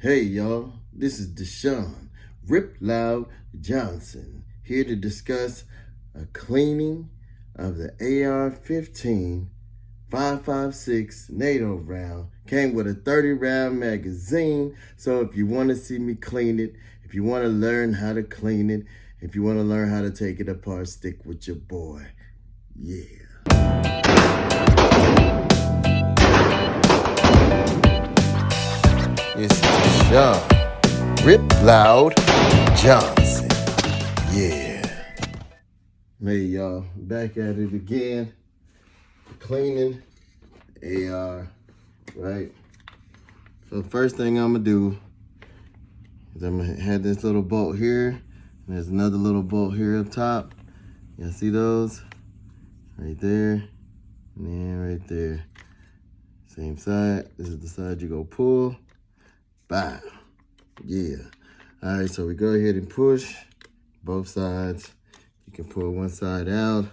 Hey y'all, this is Dashawn Riploud Johnson here to discuss a cleaning of the AR-15 5.56 NATO round. Came with a 30-round magazine, so if you want to see me clean it, if you want to learn how to clean it, if you want to learn how to take it apart, stick with your boy. Yeah. It's Dashawn Riploud Johnson. Yeah. Hey y'all, back at it again. Cleaning AR, right? So the first thing I'm gonna do is I'm gonna have this little bolt here, and there's another little bolt here up top. Y'all see those? Right there, and then right there. Same side. This is the side you go pull. Bam. Yeah. All right, so we go ahead and push both sides. You can pull one side out.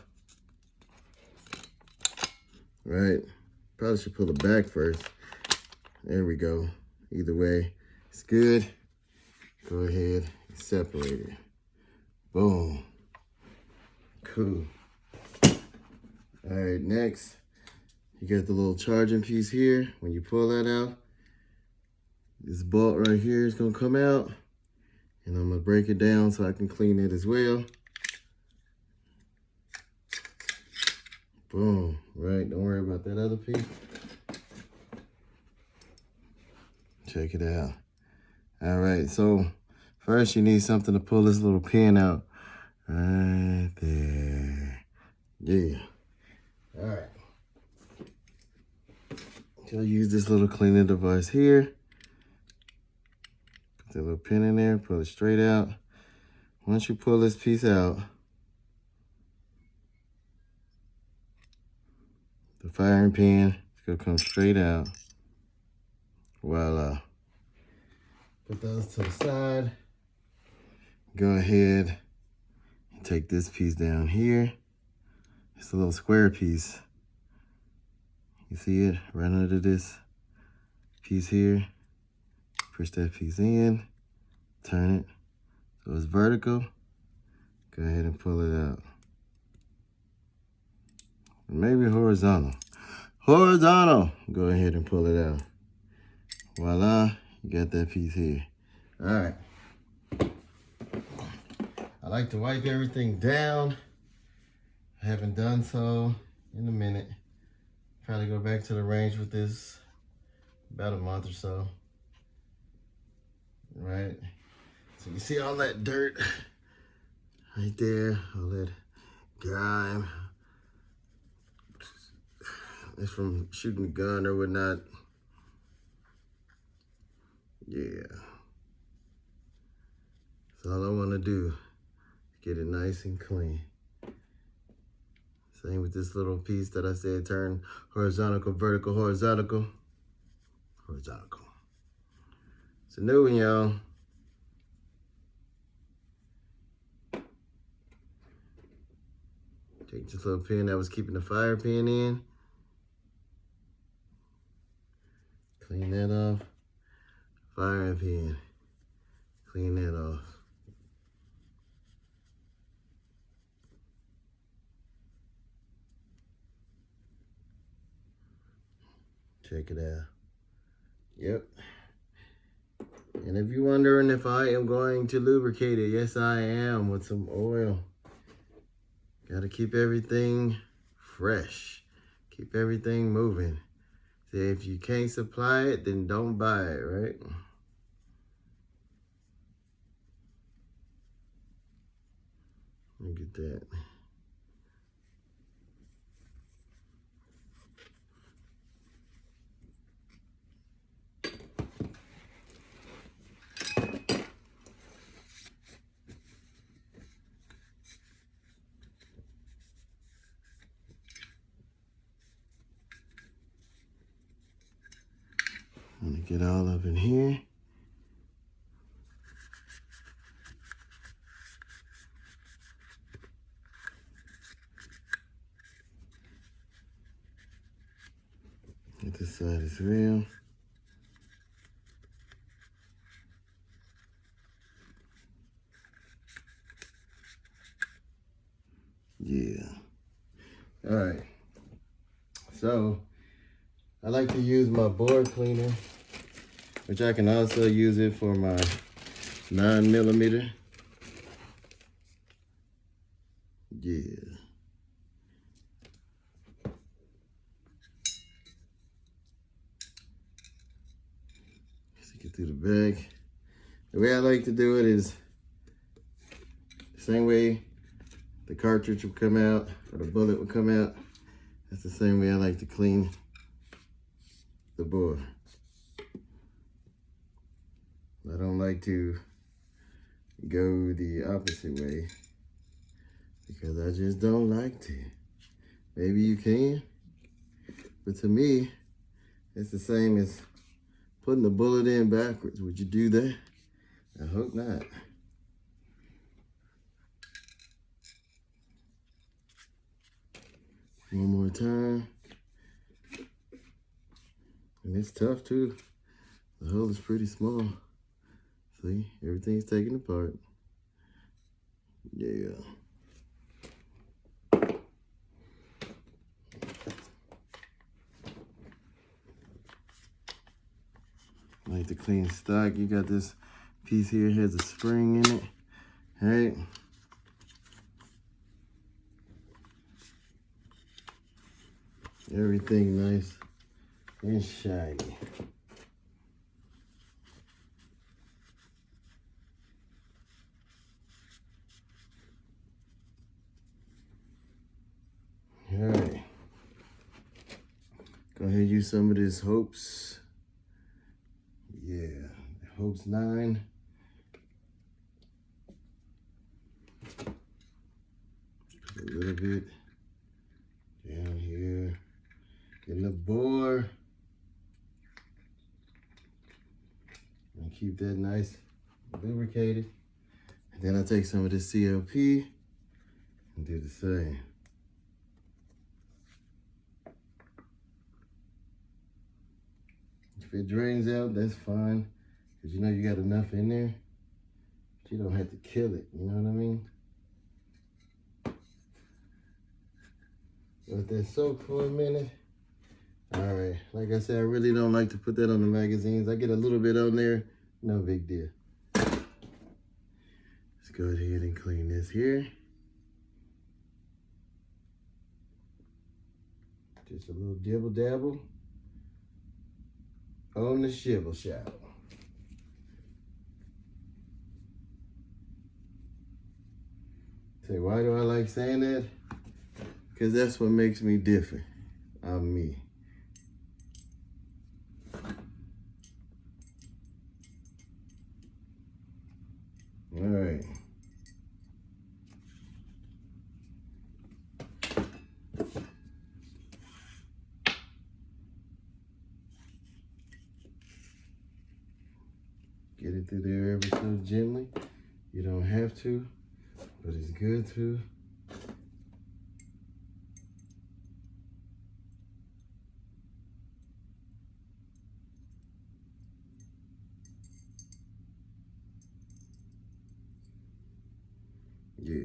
Right. Probably should pull it back first. There we go. Either way, it's good. Go ahead and separate it. Boom. Cool. All right, next, you got the little charging piece here. When you pull that out, this bolt right here is gonna come out, and I'm gonna break it down so I can clean it as well. Boom, right, don't worry about that other piece. Check it out. All right, so first you need something to pull this little pin out. Right there. Yeah. All right. So I'll use this little cleaning device here. Put that little pin in there, pull it straight out. Once you pull this piece out, the firing pin is gonna come straight out. Voila. Put those to the side. Go ahead and take this piece down here. It's a little square piece. You see it right under this piece here. Push that piece in, turn it so it's vertical. Go ahead and pull it out. Maybe horizontal. Horizontal. Go ahead and pull it out. Voila, you got that piece here. All right. I like to wipe everything down. I haven't done so in a minute. Probably go back to the range with this about a month or so. Right? So you see all that dirt right there, all that grime. It's from shooting a gun or whatnot. Yeah. That's all I want to do. Get it nice and clean. Same with this little piece that I said, turn horizontal, vertical, horizontal, horizontal. It's a new one, y'all. Take this little pin that was keeping the fire pin in. Clean that off. Firing pin. Clean that off. Check it out. Yep. And if you're wondering if I am going to lubricate it, yes I am, with some oil. Gotta keep everything fresh. Keep everything moving. See, if you can't supply it, then don't buy it, right? Look at that. I'm gonna get all up in here. Get this side as well. Yeah. All right. So I like to use my bore cleaner, which I can also use it for my 9mm. Yeah. Let's get through the bag. The way I like to do it is the same way the cartridge will come out or the bullet will come out. That's the same way I like to clean the bore. I don't like to go the opposite way because I just don't like to. Maybe you can, but to me, it's the same as putting the bullet in backwards. Would you do that? I hope not. One more time. And it's tough too. The hole is pretty small. See, everything's taken apart. Yeah. Like the clean stock, you got this piece here, has a spring in it, right? Everything nice and shiny. All right. Go ahead and use some of this Hopes. Yeah, Hopes 9. Put a little bit down here in the bore. And keep that nice lubricated. And then I take some of this CLP and do the same. If it drains out, that's fine. Because you know you got enough in there. But you don't have to kill it, you know what I mean? Let that soak for a minute. All right, like I said, I really don't like to put that on the magazines. I get a little bit on there, no big deal. Let's go ahead and clean this here. Just a little dibble dabble on the shibble shell. Say, why do I like saying that? Because that's what makes me different. I'm me. All right. Get it through there ever so gently. You don't have to, but it's good to. Yeah.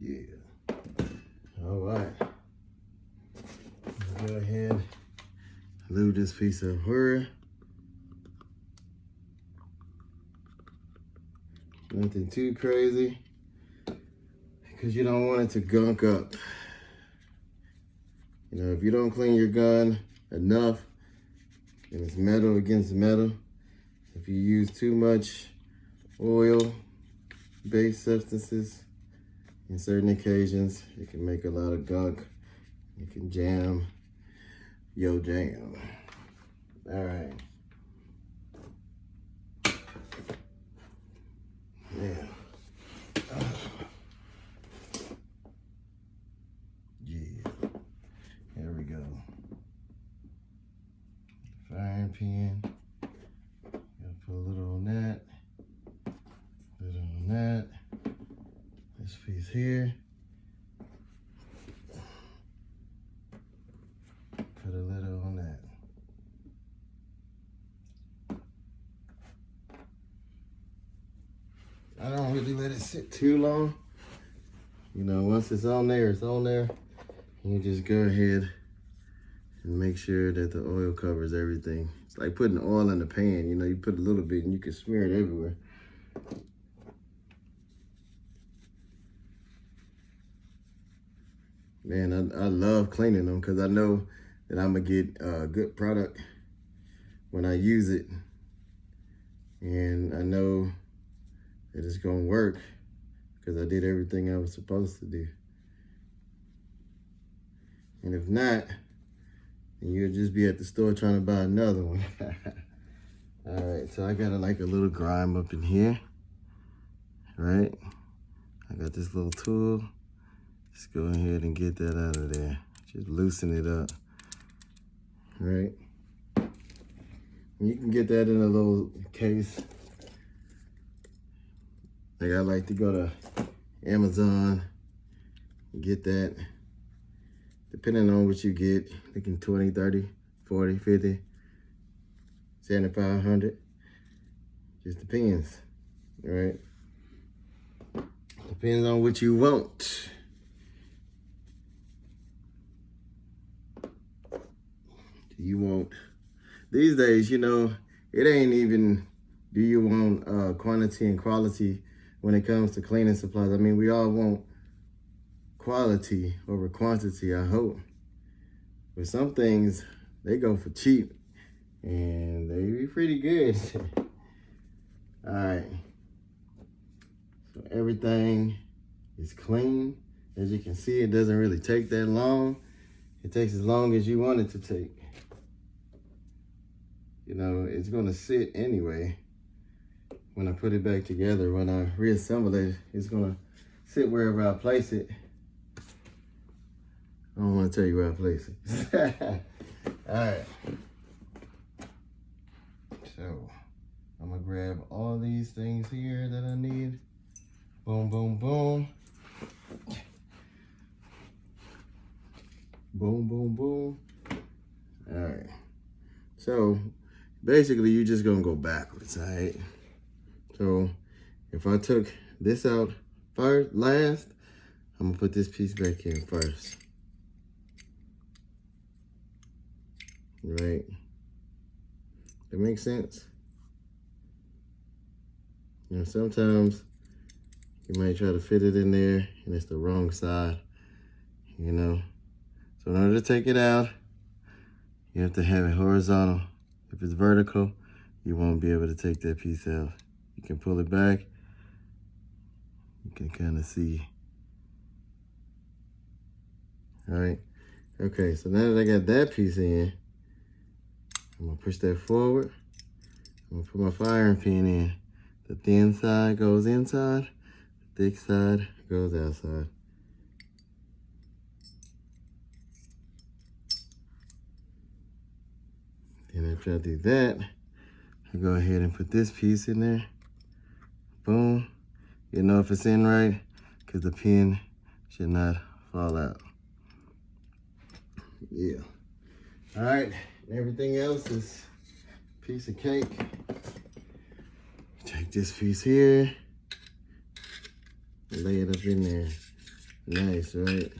Yeah. All right. Let's go ahead, lube this piece up here. Nothing too crazy, because you don't want it to gunk up. You know, if you don't clean your gun enough, and it's metal against metal, if you use too much oil-based substances, in certain occasions, it can make a lot of gunk. It can jam your jam. All right. Yeah. Yeah. Here we go. Firing pin. Gotta put a little on that. A little on that. This piece here. Put a little on that. sit too long. You know, once it's on there, it's on there. You just go ahead and make sure that the oil covers everything. It's like putting oil in the pan. You know, you put a little bit and you can smear it everywhere. Man, I love cleaning them because I know that I'm gonna get a good product when I use it. And I know that it's gonna work because I did everything I was supposed to do. And if not, then you'll just be at the store trying to buy another one. All right, so I got like a little grime up in here, right? I got this little tool. Just go ahead and get that out of there. Just loosen it up, right? And you can get that in a little case. Like I like to go to Amazon and get that. Depending on what you get, thinking 20, 30, 40, 50, 75, 100. Just depends, right? Depends on what you want. You want, these days, you know, it ain't even, do you want quantity and quality when it comes to cleaning supplies? I mean, we all want quality over quantity, I hope. But some things, they go for cheap and they be pretty good. All right. So everything is clean. As you can see, it doesn't really take that long. It takes as long as you want it to take. You know, it's gonna sit anyway. When I put it back together, when I reassemble it, it's gonna sit wherever I place it. I don't wanna tell you where I place it. All right. So, I'm gonna grab all these things here that I need. Boom, boom, boom. Boom, boom, boom. All right. So, basically, you're just gonna go backwards, all right? So, if I took this out first, last, I'm gonna put this piece back in first. Right? That makes sense? You know, sometimes you might try to fit it in there and it's the wrong side, you know? So in order to take it out, you have to have it horizontal. If it's vertical, you won't be able to take that piece out. You can pull it back. You can kind of see. All right. Okay, so now that I got that piece in, I'm gonna push that forward. I'm gonna put my firing pin in. The thin side goes inside, the thick side goes outside. And after I do that, I go ahead and put this piece in there. Boom. You know if it's in right, because the pin should not fall out. Yeah. All right, everything else is a piece of cake. Take this piece here, lay it up in there. Nice, right?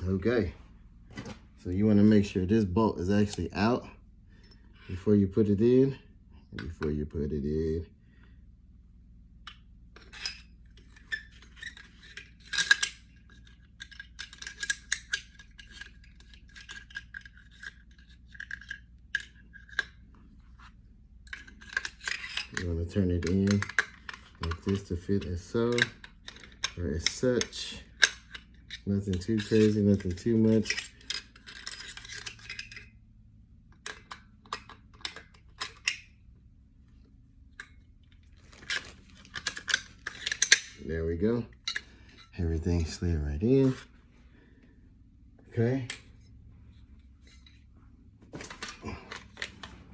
Okay. So you want to make sure this bolt is actually out before you put it in. And before you put it in, you want to turn it in like this to fit as so, or as such. Nothing too crazy, nothing too much. There we go. Everything slid right in. Okay.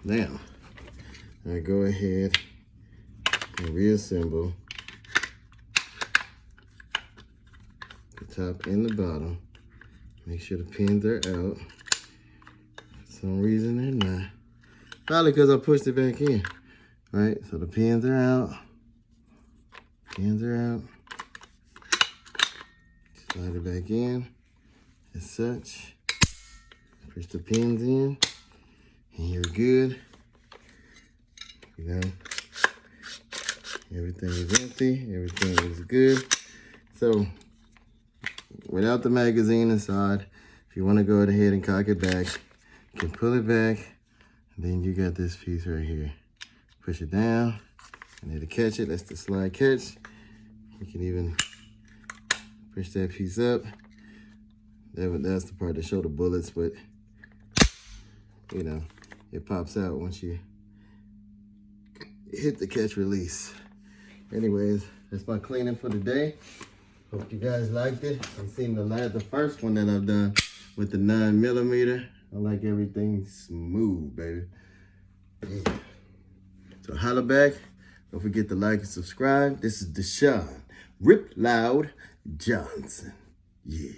Now, I go ahead and reassemble the top and the bottom. Make sure the pins are out. For some reason they're not. Probably because I pushed it back in. Right? So the pins are out. Pins are out. Slide it back in as such. Push the pins in, and you're good. You know, everything is empty. Everything is good. So, without the magazine inside, if you want to go ahead and cock it back, you can pull it back, and then you got this piece right here. Push it down, and it'll catch it. That's the slide catch. You can even push that piece up. That's the part that show the bullets, but you know, it pops out once you hit the catch release. Anyways, that's my cleaning for the day. Hope you guys liked it. It seemed to like the first one that I've done with the 9mm. I like everything smooth, baby. Yeah. So holla back. Don't forget to like and subscribe. This is Dashawn Riploud Johnson. Yeah.